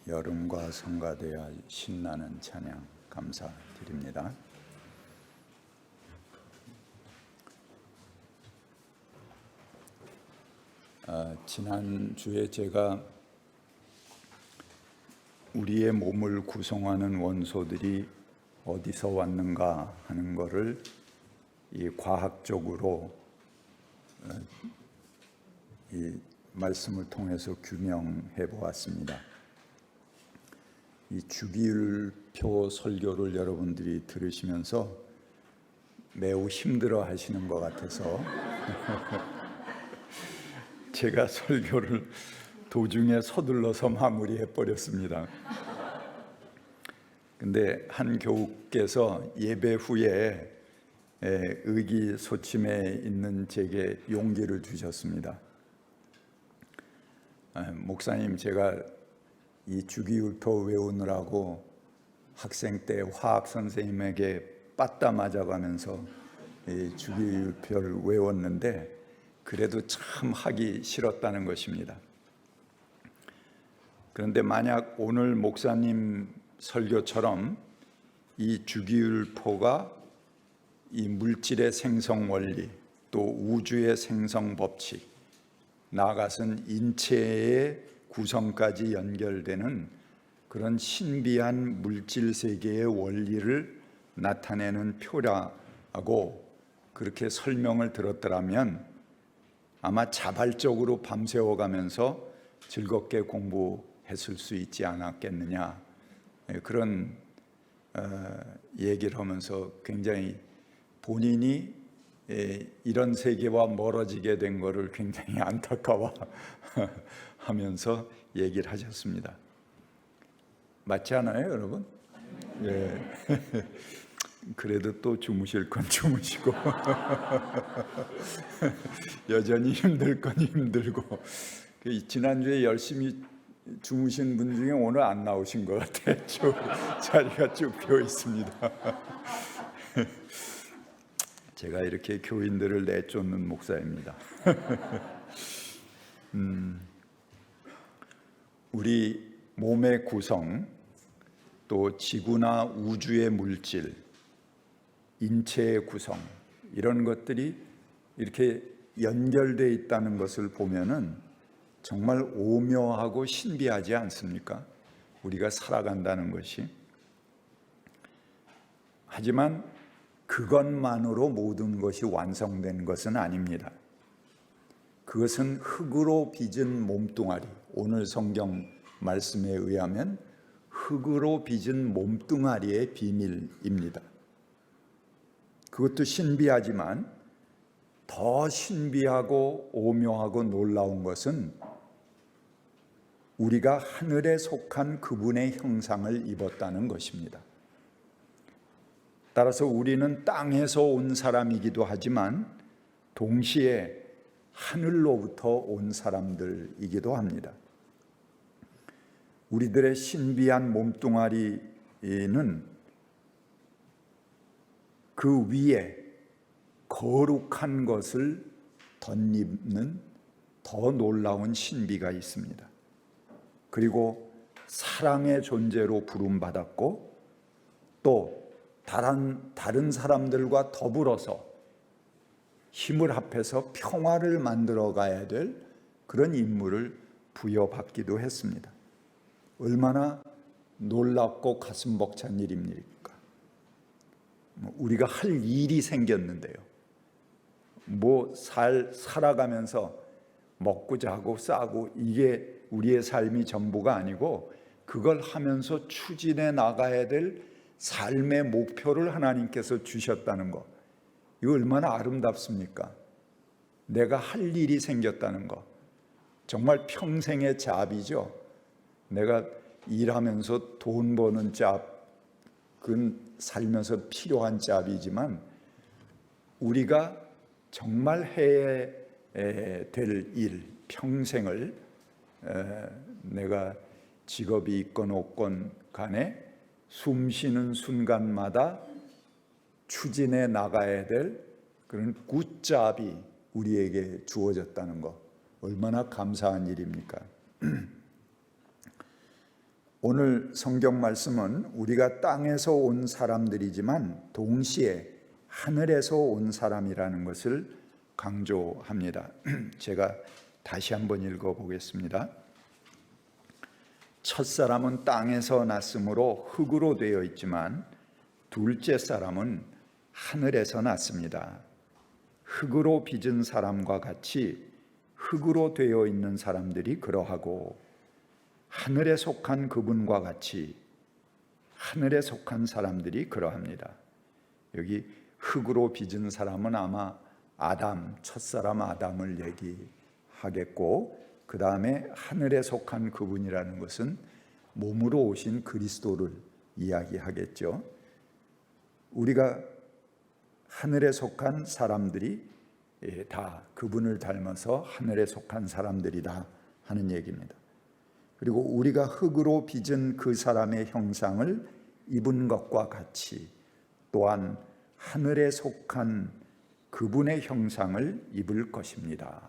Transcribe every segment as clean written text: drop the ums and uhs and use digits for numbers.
여름과 성가되어 신나는 찬양 감사드립니다. 지난주에 제가 우리의 몸을 구성하는 원소들이 어디서 왔는가 하는 것을 이 과학적으로 이 말씀을 통해서 규명해 보았습니다. 이 주기율표 설교를 여러분들이 들으시면서 매우 힘들어 하시는 것 같아서 제가 설교를 도중에 서둘러서 마무리해 버렸습니다. 근데 한 교우께서 예배 후에 의기소침해 있는 제게 용기를 주셨습니다. 목사님, 제가 이 주기율표 외우느라고 학생 때 화학 선생님에게 빠따 맞아가면서 이 주기율표를 외웠는데 그래도 참 하기 싫었다는 것입니다. 그런데 만약 오늘 목사님 설교처럼 이 주기율표가 이 물질의 생성 원리, 또 우주의 생성 법칙, 나아가서는 인체의 구성까지 연결되는 그런 신비한 물질 세계의 원리를 나타내는 표라고 그렇게 설명을 들었더라면 아마 자발적으로 밤새워가면서 즐겁게 공부했을 수 있지 않았겠느냐, 그런 얘기를 하면서 굉장히 본인이 이런 세계와 멀어지게 된 것을 굉장히 안타까워하면서 얘기를 하셨습니다. 맞지 않아요, 여러분? 예. 그래도 또 주무실 건 주무시고 여전히 힘들 건 힘들고, 지난주에 열심히 주무신 분 중에 오늘 안 나오신 것 같아요. 자리가 쭉 비어 있습니다. 제가 이렇게 교인들을 내쫓는 목사입니다. 우리 몸의 구성, 또 지구나 우주의 물질, 인체의 구성, 이런 것들이 이렇게 연결되어 있다는 것을 보면은 정말 오묘하고 신비하지 않습니까? 우리가 살아간다는 것이. 하지만 그것만으로 모든 것이 완성된 것은 아닙니다. 그것은 흙으로 빚은 몸뚱아리, 오늘 성경 말씀에 의하면 흙으로 빚은 몸뚱아리의 비밀입니다. 그것도 신비하지만 더 신비하고 오묘하고 놀라운 것은 우리가 하늘에 속한 그분의 형상을 입었다는 것입니다. 따라서 우리는 땅에서 온 사람이기도 하지만 동시에 하늘로부터 온 사람들이기도 합니다. 우리들의 신비한 몸뚱아리는 그 위에 거룩한 것을 덧입는 더 놀라운 신비가 있습니다. 그리고 사랑의 존재로 부름받았고 또 다른 사람들과 더불어서 힘을 합해서 평화를 만들어 가야 될 그런 임무를 부여받기도 했습니다. 얼마나 놀랍고 가슴 벅찬 일입니까? 우리가 할 일이 생겼는데요. 살아가면서 먹고 자고 싸고 이게 우리의 삶이 전부가 아니고 그걸 하면서 추진해 나가야 될 삶의 목표를 하나님께서 주셨다는 것, 이거 얼마나 아름답습니까? 내가 할 일이 생겼다는 것, 정말 평생의 잡이죠. 내가 일하면서 돈 버는 잡, 그건 살면서 필요한 잡이지만 우리가 정말 해야 될 일, 평생을 내가 직업이 있건 없건 간에 숨 쉬는 순간마다 추진해 나가야 될 그런 굿잡이 우리에게 주어졌다는 것, 얼마나 감사한 일입니까? 오늘 성경 말씀은 우리가 땅에서 온 사람들이지만 동시에 하늘에서 온 사람이라는 것을 강조합니다. 제가 다시 한번 읽어보겠습니다. 첫 사람은 땅에서 났으므로 흙으로 되어 있지만 둘째 사람은 하늘에서 났습니다. 흙으로 빚은 사람과 같이 흙으로 되어 있는 사람들이 그러하고 하늘에 속한 그분과 같이 하늘에 속한 사람들이 그러합니다. 여기 흙으로 빚은 사람은 아마 아담, 첫사람 아담을 얘기하겠고, 그 다음에 하늘에 속한 그분이라는 것은 몸으로 오신 그리스도를 이야기하겠죠. 우리가 하늘에 속한 사람들이 다 그분을 닮아서 하늘에 속한 사람들이다 하는 얘기입니다. 그리고 우리가 흙으로 빚은 그 사람의 형상을 입은 것과 같이 또한 하늘에 속한 그분의 형상을 입을 것입니다.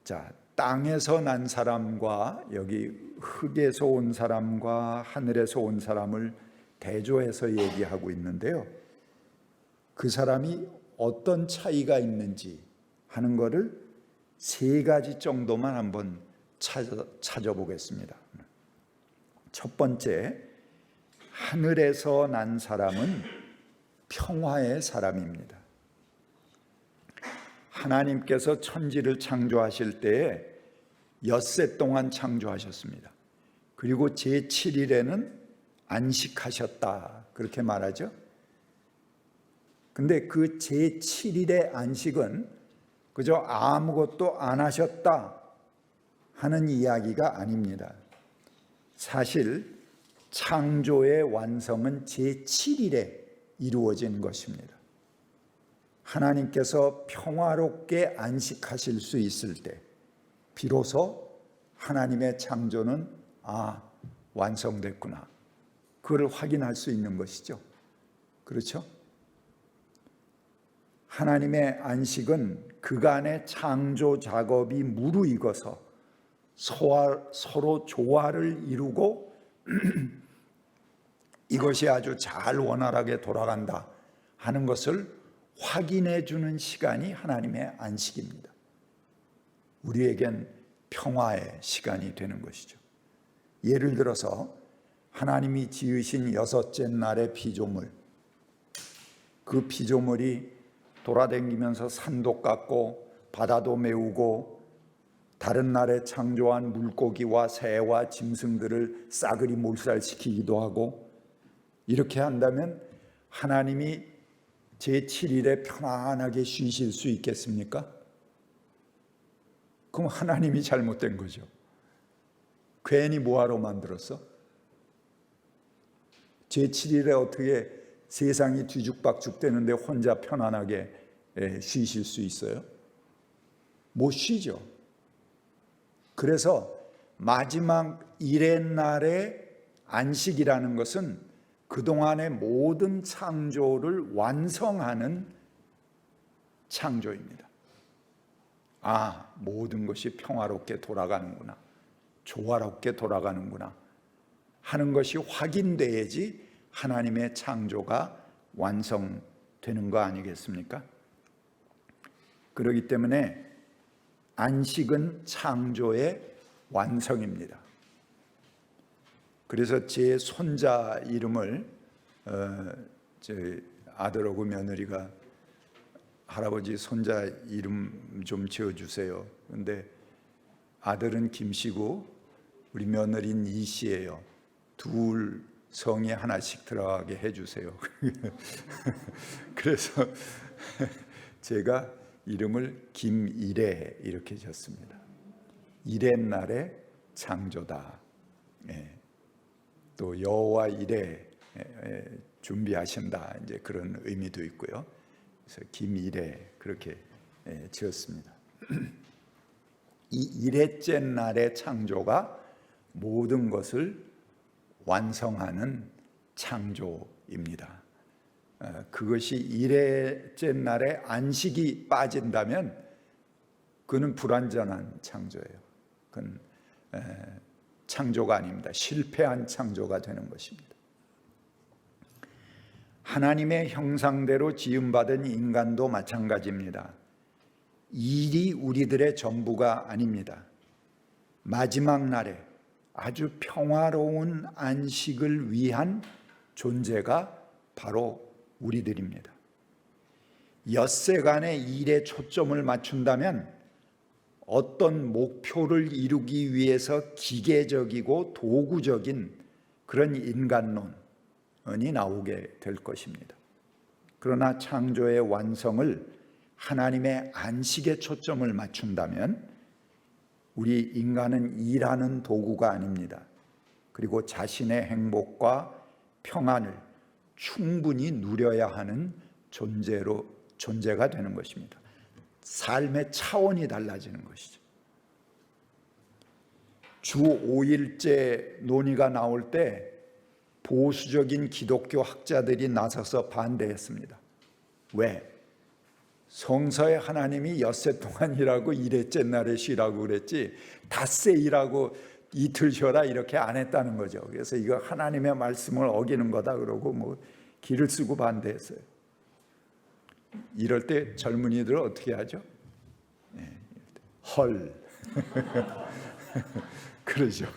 자, 땅에서 난 사람과 여기 흙에서 온 사람과 하늘에서 온 사람을 대조해서 얘기하고 있는데요. 그 사람이 어떤 차이가 있는지 하는 것을 세 가지 정도만 한번 찾아보겠습니다. 첫 번째, 하늘에서 난 사람은 평화의 사람입니다. 하나님께서 천지를 창조하실 때에 엿새 동안 창조하셨습니다. 그리고 제7일에는 안식하셨다 그렇게 말하죠. 근데 그 제7일의 안식은 그저 아무것도 안 하셨다 하는 이야기가 아닙니다. 사실 창조의 완성은 제7일에 이루어진 것입니다. 하나님께서 평화롭게 안식하실 수 있을 때 비로소 하나님의 창조는 완성됐구나, 그걸 확인할 수 있는 것이죠. 그렇죠? 하나님의 안식은 그간의 창조 작업이 무르익어서 서로 조화를 이루고 이것이 아주 잘 원활하게 돌아간다 하는 것을 확인해 주는 시간이 하나님의 안식입니다. 우리에겐 평화의 시간이 되는 것이죠. 예를 들어서 하나님이 지으신 여섯째 날의 피조물, 그 피조물이 돌아다니면서 산도 깎고 바다도 메우고 다른 날에 창조한 물고기와 새와 짐승들을 싸그리 몰살시키기도 하고, 이렇게 한다면 하나님이 제7일에 편안하게 쉬실 수 있겠습니까? 그럼 하나님이 잘못된 거죠. 괜히 뭐하러 만들었어? 제7일에 어떻게 세상이 뒤죽박죽 되는데 혼자 편안하게 쉬실 수 있어요? 못 쉬죠. 그래서 마지막 일의 날의 안식이라는 것은 그동안의 모든 창조를 완성하는 창조입니다. 모든 것이 평화롭게 돌아가는구나, 조화롭게 돌아가는구나 하는 것이 확인돼야지 하나님의 창조가 완성되는 거 아니겠습니까? 그렇기 때문에 안식은 창조의 완성입니다. 그래서 제 손자 이름을 제 아들하고 며느리가 할아버지 손자 이름 좀 지어주세요. 근데 아들은 김씨고 우리 며느리는 이씨예요. 둘 성이 하나씩 들어가게 해주세요. 그래서 제가 이름을 김이래 이렇게 지었습니다. 이렛날의 창조다. 또 여호와 이래 준비하신다, 이제 그런 의미도 있고요. 그래서 김이래 그렇게 지었습니다. 이 이렛째 날의 창조가 모든 것을 완성하는 창조입니다. 그것이 이렛째 날에 안식이 빠진다면 그는 불완전한 창조예요. 그건 창조가 아닙니다. 실패한 창조가 되는 것입니다. 하나님의 형상대로 지음받은 인간도 마찬가지입니다. 일이 우리들의 전부가 아닙니다. 마지막 날에 아주 평화로운 안식을 위한 존재가 바로 우리들입니다. 엿새간의 일에 초점을 맞춘다면 어떤 목표를 이루기 위해서 기계적이고 도구적인 그런 인간론이 나오게 될 것입니다. 그러나 창조의 완성을 하나님의 안식에 초점을 맞춘다면 우리 인간은 일하는 도구가 아닙니다. 그리고 자신의 행복과 평안을 충분히 누려야 하는 존재가 되는 것입니다. 삶의 차원이 달라지는 것이죠. 주 5일제 논의가 나올 때 보수적인 기독교 학자들이 나서서 반대했습니다. 왜? 성서에 하나님이 엿새 동안 일하고 일일째 날에 쉬라고 그랬지 닷새 일하고 이틀 쉬어라 이렇게 안 했다는 거죠. 그래서 이거 하나님의 말씀을 어기는 거다 그러고 기를 쓰고 반대했어요. 이럴 때 젊은이들은 어떻게 하죠? 헐 그러죠.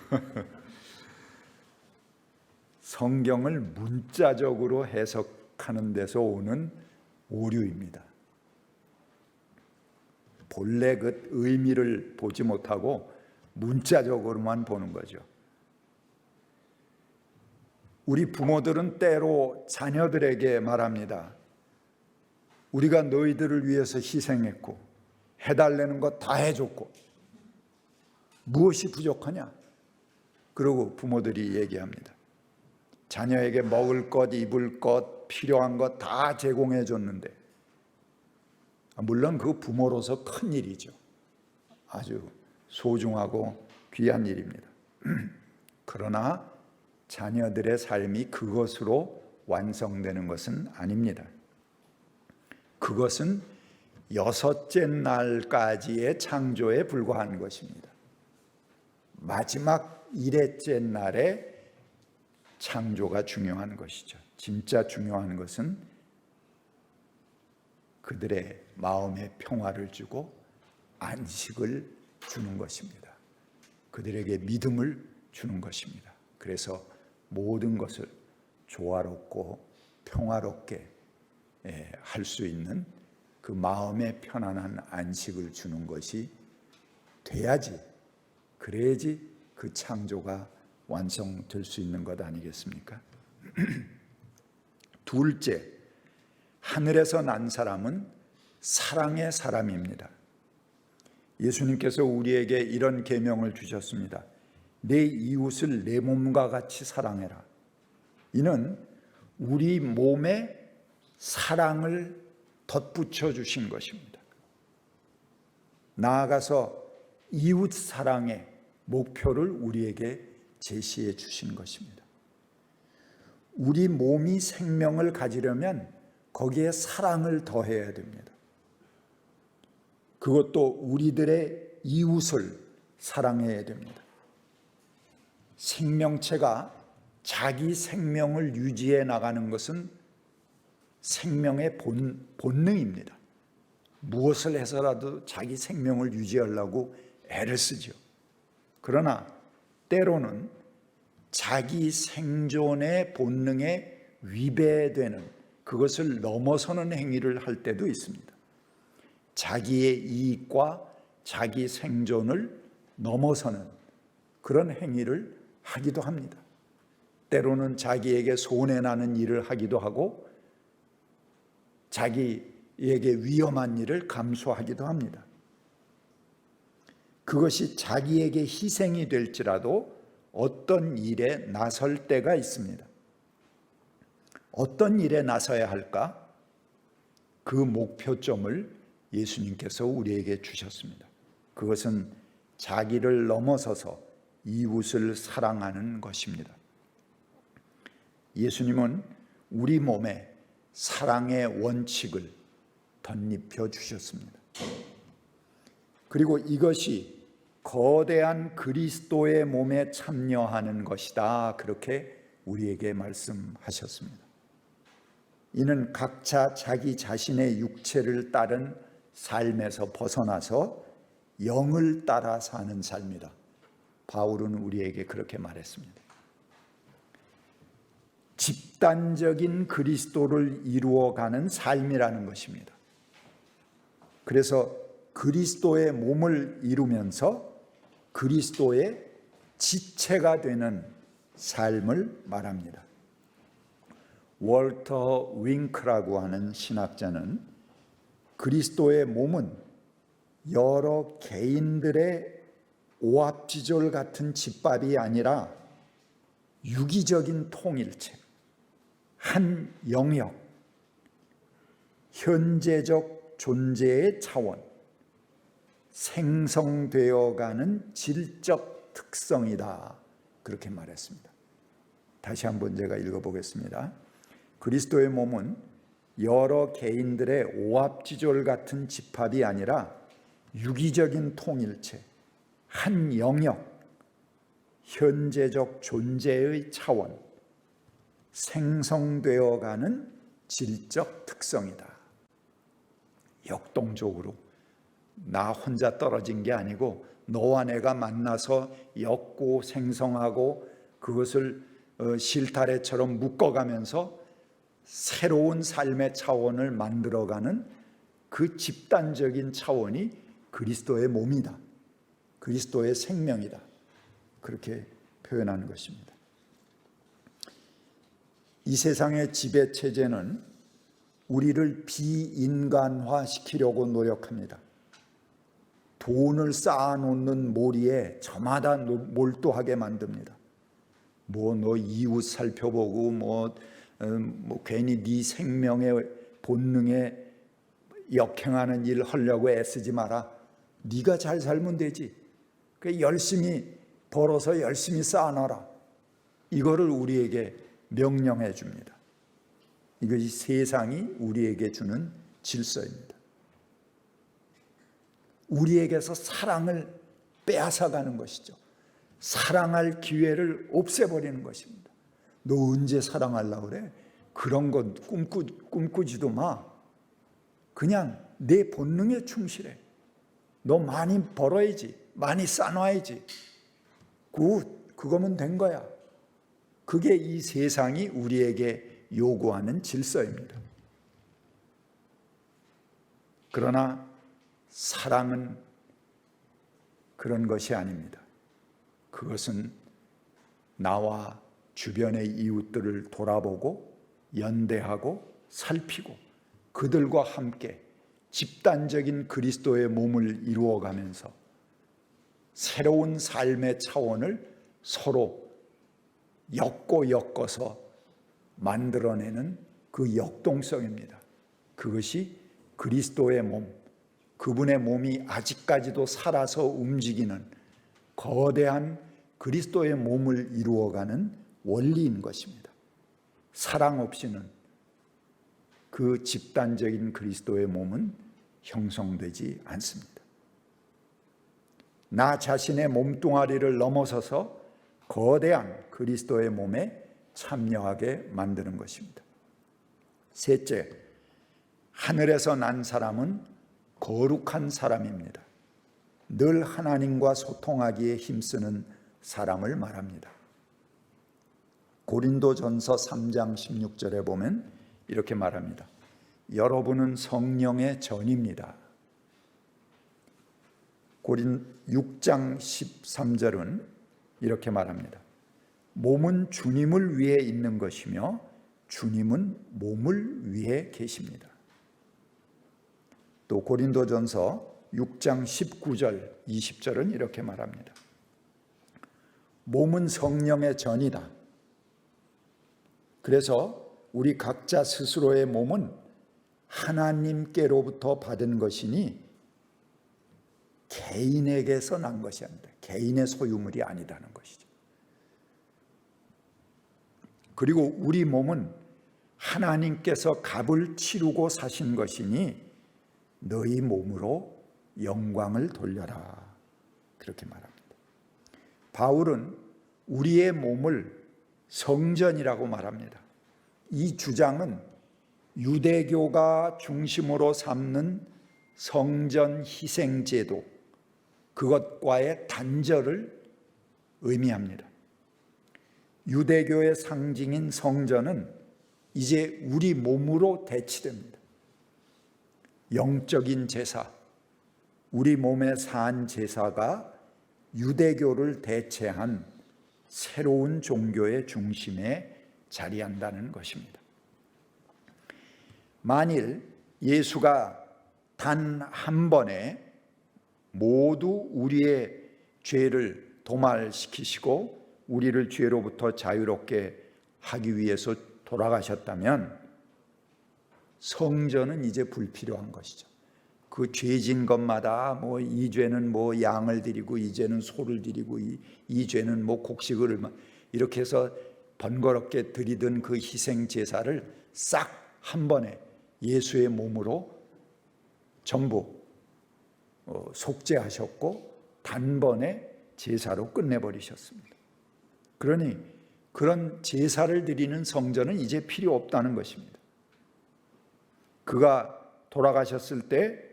성경을 문자적으로 해석하는 데서 오는 오류입니다. 본래 그 의미를 보지 못하고 문자적으로만 보는 거죠. 우리 부모들은 때로 자녀들에게 말합니다. 우리가 너희들을 위해서 희생했고 해달라는 거 다 해줬고 무엇이 부족하냐? 그러고 부모들이 얘기합니다. 자녀에게 먹을 것, 입을 것, 필요한 것 다 제공해 줬는데 물론 그 부모로서 큰 일이죠. 아주 소중하고 귀한 일입니다. 그러나 자녀들의 삶이 그것으로 완성되는 것은 아닙니다. 그것은 6째 날까지의 창조에 불과한 것입니다. 마지막 1회째 날에 창조가 중요한 것이죠. 진짜 중요한 것은 그들의 마음의 평화를 주고 안식을 주는 것입니다. 그들에게 믿음을 주는 것입니다. 그래서 모든 것을 조화롭고 평화롭게 할 수 있는 그 마음의 편안한 안식을 주는 것이 돼야지, 그래야지 그 창조가 완성될 수 있는 것 아니겠습니까? 둘째, 하늘에서 난 사람은 사랑의 사람입니다. 예수님께서 우리에게 이런 계명을 주셨습니다. 내 이웃을 내 몸과 같이 사랑해라. 이는 우리 몸에 사랑을 덧붙여 주신 것입니다. 나아가서 이웃 사랑의 목표를 우리에게 제시해 주신 것입니다. 우리 몸이 생명을 가지려면 거기에 사랑을 더해야 됩니다. 그것도 우리들의 이웃을 사랑해야 됩니다. 생명체가 자기 생명을 유지해 나가는 것은 생명의 본능입니다. 무엇을 해서라도 자기 생명을 유지하려고 애를 쓰죠. 그러나 때로는 자기 생존의 본능에 위배되는, 그것을 넘어서는 행위를 할 때도 있습니다. 자기의 이익과 자기 생존을 넘어서는 그런 행위를 하기도 합니다. 때로는 자기에게 손해나는 일을 하기도 하고 자기에게 위험한 일을 감수하기도 합니다. 그것이 자기에게 희생이 될지라도 어떤 일에 나설 때가 있습니다. 어떤 일에 나서야 할까? 그 목표점을 예수님께서 우리에게 주셨습니다. 그것은 자기를 넘어서서 이웃을 사랑하는 것입니다. 예수님은 우리 몸에 사랑의 원칙을 덧입혀 주셨습니다. 그리고 이것이 거대한 그리스도의 몸에 참여하는 것이다. 그렇게 우리에게 말씀하셨습니다. 이는 각자 자기 자신의 육체를 따른 삶에서 벗어나서 영을 따라 사는 삶이다. 바울은 우리에게 그렇게 말했습니다. 집단적인 그리스도를 이루어가는 삶이라는 것입니다. 그래서 그리스도의 몸을 이루면서 그리스도의 지체가 되는 삶을 말합니다. 월터 윙크라고 하는 신학자는 그리스도의 몸은 여러 개인들의 오합지졸 같은 집밥이 아니라 유기적인 통일체, 한 영역, 현재적 존재의 차원, 생성되어가는 질적 특성이다. 그렇게 말했습니다. 다시 한번 제가 읽어보겠습니다. 그리스도의 몸은 여러 개인들의 오합지졸 같은 집합이 아니라 유기적인 통일체, 한 영역, 현재적 존재의 차원, 생성되어가는 질적 특성이다. 역동적으로 나 혼자 떨어진 게 아니고 너와 내가 만나서 엮고 생성하고 그것을 실타래처럼 묶어가면서 새로운 삶의 차원을 만들어가는 그 집단적인 차원이 그리스도의 몸이다. 그리스도의 생명이다. 그렇게 표현하는 것입니다. 이 세상의 지배체제는 우리를 비인간화시키려고 노력합니다. 돈을 쌓아놓는 몰이에 저마다 몰두하게 만듭니다. 너 이웃 살펴보고 괜히 네 생명의 본능에 역행하는 일 하려고 애쓰지 마라. 네가 잘 살면 되지. 열심히 벌어서 열심히 쌓아놔라. 이거를 우리에게 명령해 줍니다. 이것이 세상이 우리에게 주는 질서입니다. 우리에게서 사랑을 빼앗아가는 것이죠. 사랑할 기회를 없애버리는 것입니다. 너 언제 사랑하려고 그래? 그런 건 꿈꾸지도 마. 그냥 내 본능에 충실해. 너 많이 벌어야지. 많이 쌓아놔야지. 그거면 된 거야. 그게 이 세상이 우리에게 요구하는 질서입니다. 그러나 사랑은 그런 것이 아닙니다. 그것은 나와 주변의 이웃들을 돌아보고 연대하고 살피고 그들과 함께 집단적인 그리스도의 몸을 이루어가면서 새로운 삶의 차원을 서로 엮어서 만들어내는 그 역동성입니다. 그것이 그리스도의 몸, 그분의 몸이 아직까지도 살아서 움직이는 거대한 그리스도의 몸을 이루어가는 원리인 것입니다. 사랑 없이는 그 집단적인 그리스도의 몸은 형성되지 않습니다. 나 자신의 몸뚱아리를 넘어서서 거대한 그리스도의 몸에 참여하게 만드는 것입니다. 셋째, 하늘에서 난 사람은 거룩한 사람입니다. 늘 하나님과 소통하기에 힘쓰는 사람을 말합니다. 고린도전서 3장 16절에 보면 이렇게 말합니다. 여러분은 성령의 전입니다. 6장 13절은 이렇게 말합니다. 몸은 주님을 위해 있는 것이며 주님은 몸을 위해 계십니다. 또 고린도전서 6장 19절 20절은 이렇게 말합니다. 몸은 성령의 전이다. 그래서 우리 각자 스스로의 몸은 하나님께로부터 받은 것이니 개인에게서 난 것이 아니다. 개인의 소유물이 아니다는 것이죠. 그리고 우리 몸은 하나님께서 값을 치르고 사신 것이니 너희 몸으로 영광을 돌려라. 그렇게 말합니다. 바울은 우리의 몸을 성전이라고 말합니다. 이 주장은 유대교가 중심으로 삼는 성전 희생제도, 그것과의 단절을 의미합니다. 유대교의 상징인 성전은 이제 우리 몸으로 대치됩니다. 영적인 제사, 우리 몸의 산 제사가 유대교를 대체한 새로운 종교의 중심에 자리한다는 것입니다. 만일 예수가 단 한 번에 모두 우리의 죄를 도말시키시고 우리를 죄로부터 자유롭게 하기 위해서 돌아가셨다면 성전은 이제 불필요한 것이죠. 그 죄진 것마다 뭐 이 죄는 뭐 양을 드리고 이 죄는 소를 드리고 이 죄는 뭐 곡식을 이렇게 해서 번거롭게 드리던 그 희생 제사를 싹 한 번에 예수의 몸으로 전부 속죄하셨고 단번에 제사로 끝내버리셨습니다. 그러니 그런 제사를 드리는 성전은 이제 필요 없다는 것입니다. 그가 돌아가셨을 때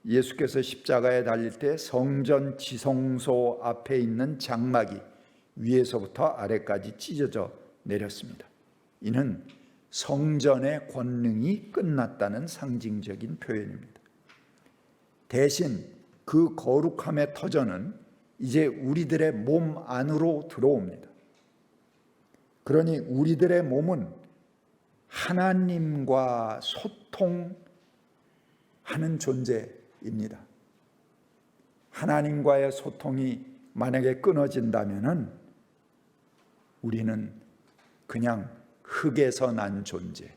예수께서 십자가에 달릴 때 성전 지성소 앞에 있는 장막이 위에서부터 아래까지 찢어져 내렸습니다. 이는 성전의 권능이 끝났다는 상징적인 표현입니다. 대신 그 거룩함의 터전은 이제 우리들의 몸 안으로 들어옵니다. 그러니 우리들의 몸은 하나님과 소통하는 존재입니다. 하나님과의 소통이 만약에 끊어진다면은 우리는 그냥 흙에서 난 존재,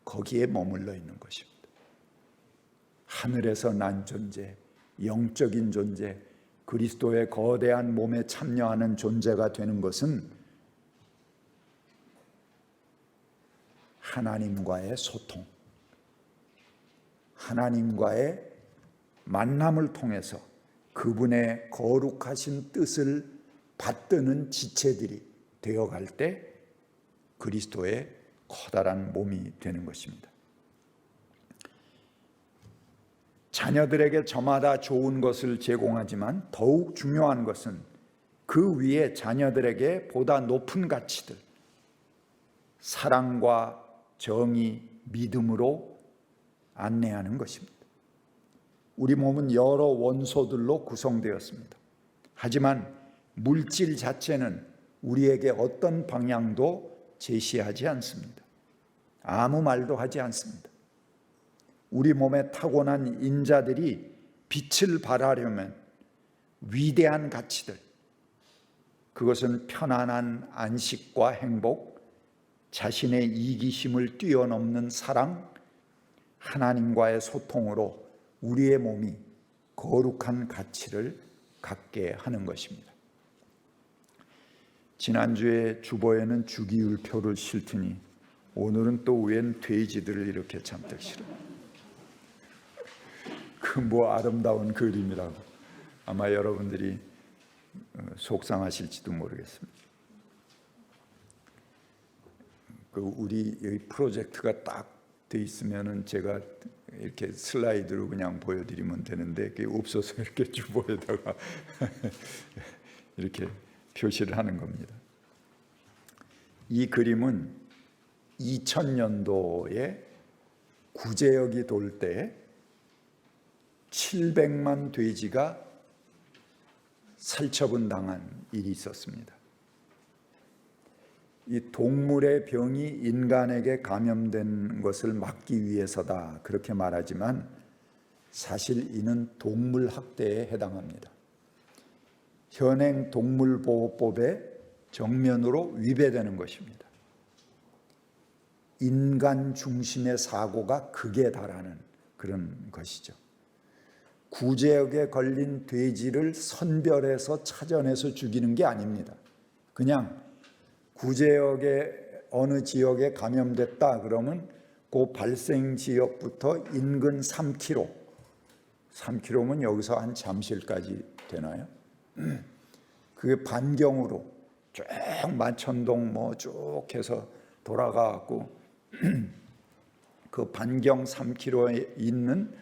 거기에 머물러 있는 것입니다. 하늘에서 난 존재, 영적인 존재, 그리스도의 거대한 몸에 참여하는 존재가 되는 것은 하나님과의 소통, 하나님과의 만남을 통해서 그분의 거룩하신 뜻을 받드는 지체들이 되어갈 때 그리스도의 커다란 몸이 되는 것입니다. 자녀들에게 저마다 좋은 것을 제공하지만 더욱 중요한 것은 그 위에 자녀들에게 보다 높은 가치들, 사랑과 정의, 믿음으로 안내하는 것입니다. 우리 몸은 여러 원소들로 구성되었습니다. 하지만 물질 자체는 우리에게 어떤 방향도 제시하지 않습니다. 아무 말도 하지 않습니다. 우리 몸에 타고난 인자들이 빛을 발하려면 위대한 가치들, 그것은 편안한 안식과 행복, 자신의 이기심을 뛰어넘는 사랑, 하나님과의 소통으로 우리의 몸이 거룩한 가치를 갖게 하는 것입니다. 지난주에 주보에는 주기율표를 싣더니 오늘은 또 웬 돼지들을 이렇게 잔뜩 실어. 그 뭐 아름다운 그림이라고 아마 여러분들이 속상하실지도 모르겠습니다. 그 우리 여기 프로젝트가 딱 돼 있으면은 제가 이렇게 슬라이드로 그냥 보여드리면 되는데 그게 없어서 이렇게 주보에다가 이렇게 표시를 하는 겁니다. 이 그림은 2000년도에 구제역이 돌 때 700만 돼지가 살처분 당한 일이 있었습니다. 이 동물의 병이 인간에게 감염된 것을 막기 위해서다 그렇게 말하지만 사실 이는 동물 학대에 해당합니다. 현행 동물보호법에 정면으로 위배되는 것입니다. 인간 중심의 사고가 극에 달하는 그런 것이죠. 구제역에 걸린 돼지를 선별해서 찾아내서 죽이는 게 아닙니다. 그냥 구제역의 어느 지역에 감염됐다 그러면 그 발생 지역부터 인근 3km면 여기서 한 잠실까지 되나요? 그게 반경으로 쭉 만천동 뭐 쭉 해서 돌아가고 그 반경 3km에 있는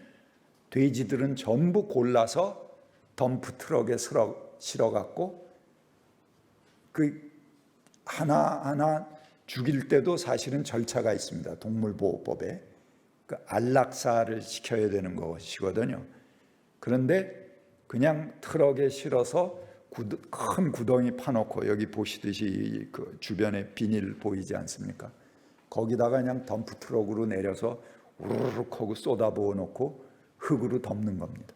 돼지들은 전부 골라서 덤프 트럭에 실어갖고 그 하나하나 죽일 때도 사실은 절차가 있습니다. 동물보호법에 그 안락사를 시켜야 되는 것이거든요. 그런데 그냥 트럭에 실어서 큰 구덩이 파놓고, 여기 보시듯이 그 주변에 비닐 보이지 않습니까? 거기다가 그냥 덤프 트럭으로 내려서 우르르 하고 쏟아부어 놓고 흙으로 덮는 겁니다.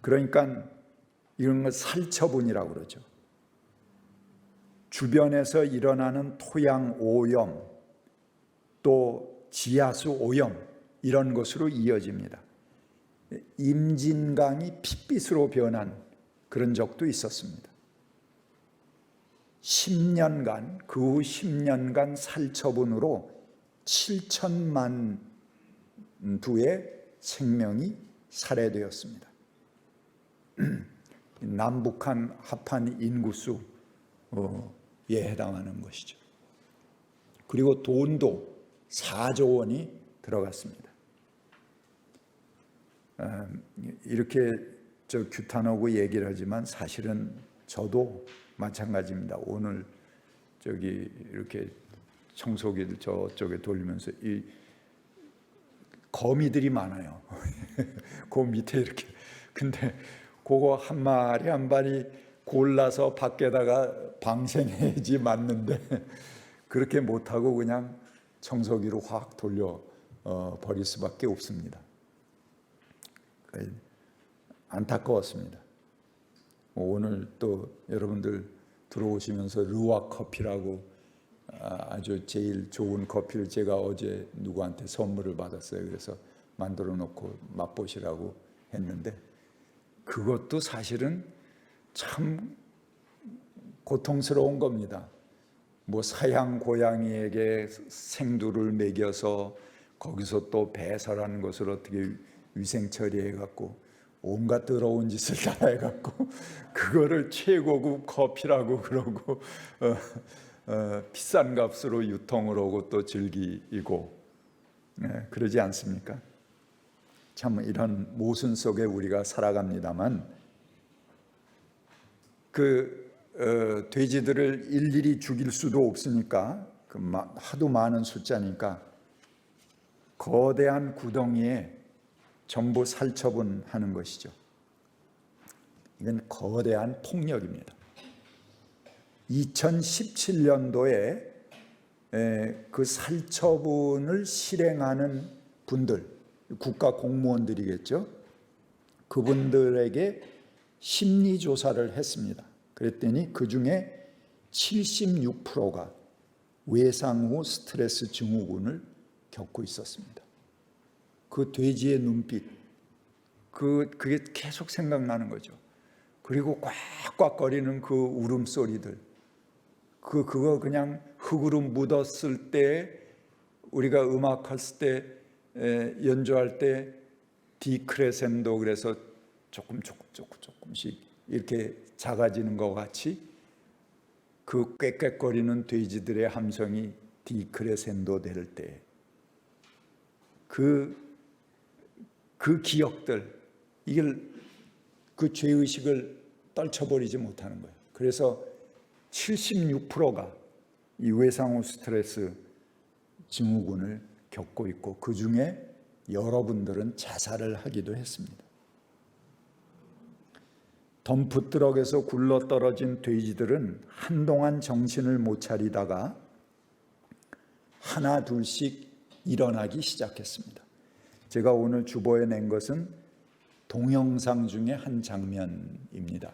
그러니까 이런 걸 살처분이라고 그러죠. 주변에서 일어나는 토양 오염, 또 지하수 오염, 이런 것으로 이어집니다. 임진강이 핏빛으로 변한 그런 적도 있었습니다. 10년간, 그 후 10년간 살처분으로 7천만 두의 생명이 살해되었습니다. 남북한 합한 인구수에 해당하는 것이죠. 그리고 돈도 4조 원이 들어갔습니다. 이렇게 규탄하고 얘기를 하지만 사실은 저도 마찬가지입니다. 오늘 이렇게 청소기를 저쪽에 돌리면서 이 거미들이 많아요. 그 밑에 이렇게. 근데 그거 한 마리 한 마리 골라서 밖에다가 방생해야지 맞는데 그렇게 못하고 그냥 청소기로 확 돌려 버릴 수밖에 없습니다. 안타까웠습니다. 오늘 또 여러분들 들어오시면서 르와 커피라고 아주 제일 좋은 커피를 제가 어제 누구한테 선물을 받았어요. 그래서 만들어 놓고 맛보시라고 했는데 그것도 사실은 참 고통스러운 겁니다. 뭐 사양 고양이에게 생두를 먹여서 거기서 또 배설하는 것을 어떻게 위생 처리해 갖고 온갖 더러운 짓을 다 해갖고 그거를 최고급 커피라고 그러고 비싼 값으로 유통을 하고 또 즐기고 그러지 않습니까? 참 이런 모순 속에 우리가 살아갑니다만 돼지들을 일일이 죽일 수도 없으니까 하도 많은 숫자니까 거대한 구덩이에 전부 살처분하는 것이죠. 이건 거대한 폭력입니다. 2017년도에 그 살처분을 실행하는 분들, 국가 공무원들이겠죠. 그분들에게 심리조사를 했습니다. 그랬더니 그 중에 76%가 외상 후 스트레스 증후군을 겪고 있었습니다. 그 돼지의 눈빛, 그게 계속 생각나는 거죠. 그리고 꽉꽉거리는 그 울음소리들, 그거 그냥 흙으로 묻었을 때 우리가 음악했을 때 연주할 때 디크레센도, 그래서 조금씩 이렇게 작아지는 것 같이 그 꽥꽥거리는 돼지들의 함성이 디크레센도 될 때 그 기억들, 이걸 그 죄의식을 떨쳐버리지 못하는 거예요. 그래서 76%가 이 외상 후 스트레스 증후군을 겪고 있고 그 중에 여러분들은 자살을 하기도 했습니다. 덤프트럭에서 굴러떨어진 돼지들은 한동안 정신을 못 차리다가 하나 둘씩 일어나기 시작했습니다. 제가 오늘 주보에 낸 것은 동영상 중에 한 장면입니다.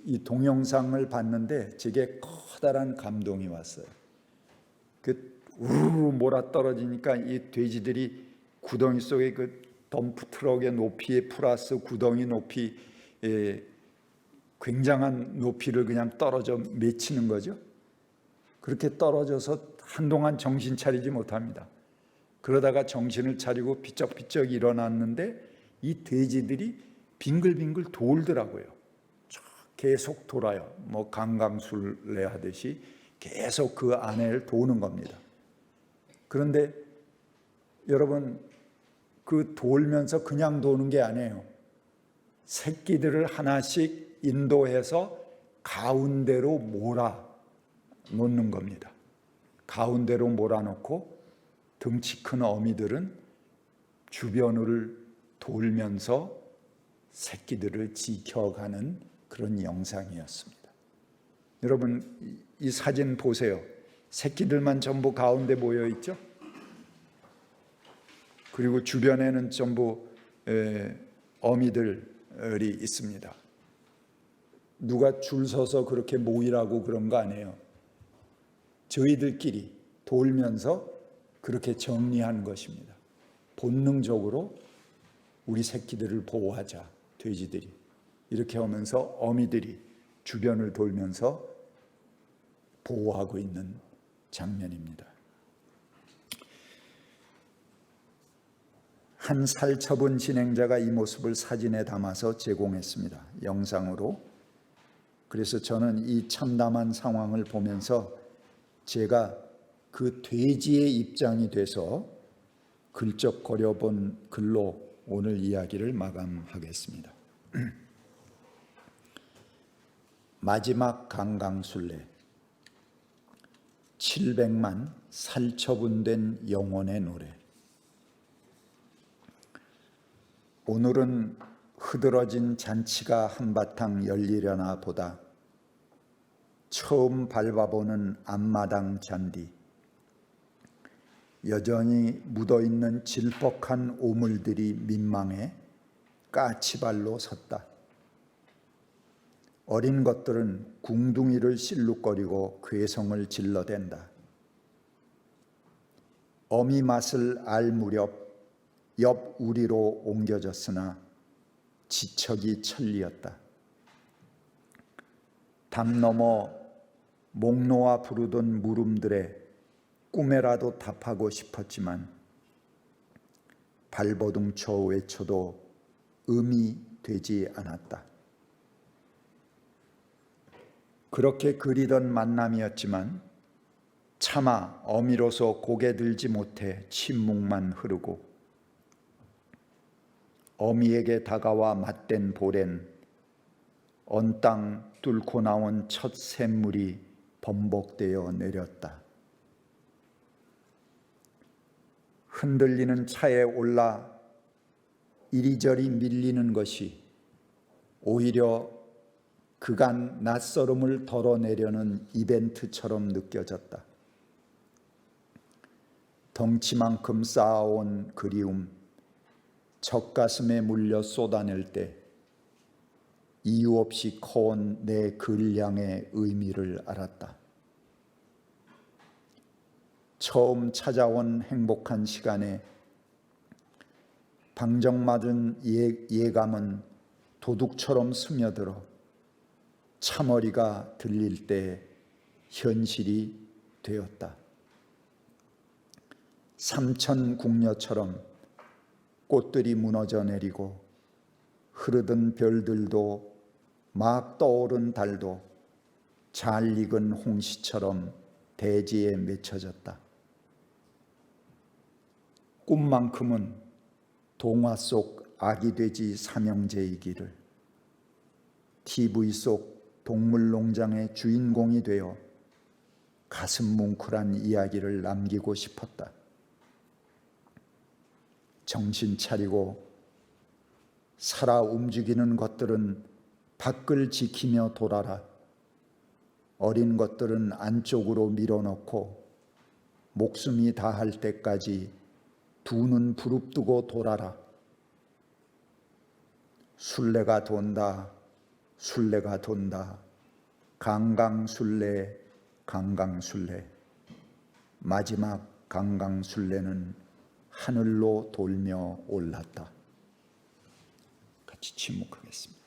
이 동영상을 봤는데 제게 커다란 감동이 왔어요. 우르르 몰아떨어지니까 이 돼지들이 구덩이 속에 그 덤프 트럭의 높이에 플러스 구덩이 높이, 굉장한 높이를 그냥 떨어져 맺히는 거죠. 그렇게 떨어져서 한동안 정신 차리지 못합니다. 그러다가 정신을 차리고 비쩍비쩍 일어났는데 이 돼지들이 빙글빙글 돌더라고요. 계속 돌아요. 뭐 강강술래 하듯이 계속 그 안을 도는 겁니다. 그런데 여러분, 그 돌면서 그냥 도는 게 아니에요. 새끼들을 하나씩 인도해서 가운데로 몰아 놓는 겁니다. 가운데로 몰아놓고 덩치 큰 어미들은 주변을 돌면서 새끼들을 지켜가는 그런 영상이었습니다. 여러분, 이 사진 보세요. 새끼들만 전부 가운데 모여 있죠? 그리고 주변에는 전부 어미들이 있습니다. 누가 줄 서서 그렇게 모이라고 그런 거 아니에요. 저희들끼리 돌면서 그렇게 정리하는 것입니다. 본능적으로 우리 새끼들을 보호하자, 돼지들이. 이렇게 하면서 어미들이 주변을 돌면서 보호하고 있는 장면입니다. 한 살처분 진행자가 이 모습을 사진에 담아서 제공했습니다. 영상으로. 그래서 저는 이 참담한 상황을 보면서 제가 그 돼지의 입장이 돼서 글적거려 본 글로 오늘 이야기를 마감하겠습니다. 마지막 강강술래. 700만 살처분된 영혼의 노래. 오늘은 흐드러진 잔치가 한바탕 열리려나 보다 처음 밟아보는 앞마당 잔디, 여전히 묻어있는 질퍽한 오물들이 민망해 까치발로 섰다. 어린 것들은 궁둥이를 실룩거리고 괴성을 질러댄다. 어미 맛을 알 무렵 옆 우리로 옮겨졌으나 지척이 천리였다. 담 너머 목 놓아 부르던 물음들에 꿈에라도 답하고 싶었지만 발버둥쳐 외쳐도 음이 되지 않았다. 그렇게 그리던 만남이었지만 차마 어미로서 고개 들지 못해 침묵만 흐르고 어미에게 다가와 맞댄 볼엔 언 땅 뚫고 나온 첫 샘물이 범벅되어 내렸다. 흔들리는 차에 올라 이리저리 밀리는 것이 오히려 그간 낯설음을 덜어내려는 이벤트처럼 느껴졌다. 덩치만큼 쌓아온 그리움, 젖가슴에 물려 쏟아낼 때 이유 없이 커온 내 근량의 의미를 알았다. 처음 찾아온 행복한 시간에 방정맞은 예감은 도둑처럼 스며들어 참머리가 들릴 때 현실이 되었다. 삼천궁녀처럼 꽃들이 무너져 내리고 흐르던 별들도 막 떠오른 달도 잘 익은 홍시처럼 대지에 맺혀졌다. 꿈만큼은 동화 속 아기 돼지 삼형제이기를, TV 속 동물농장의 주인공이 되어 가슴 뭉클한 이야기를 남기고 싶었다. 정신 차리고 살아 움직이는 것들은 밖을 지키며 돌아라. 어린 것들은 안쪽으로 밀어넣고 목숨이 다할 때까지 두 눈 부릅뜨고 돌아라. 술래가 돈다. 술래가 돈다. 강강술래 강강술래. 마지막 강강술래는 하늘로 돌며 올랐다. 같이 침묵하겠습니다.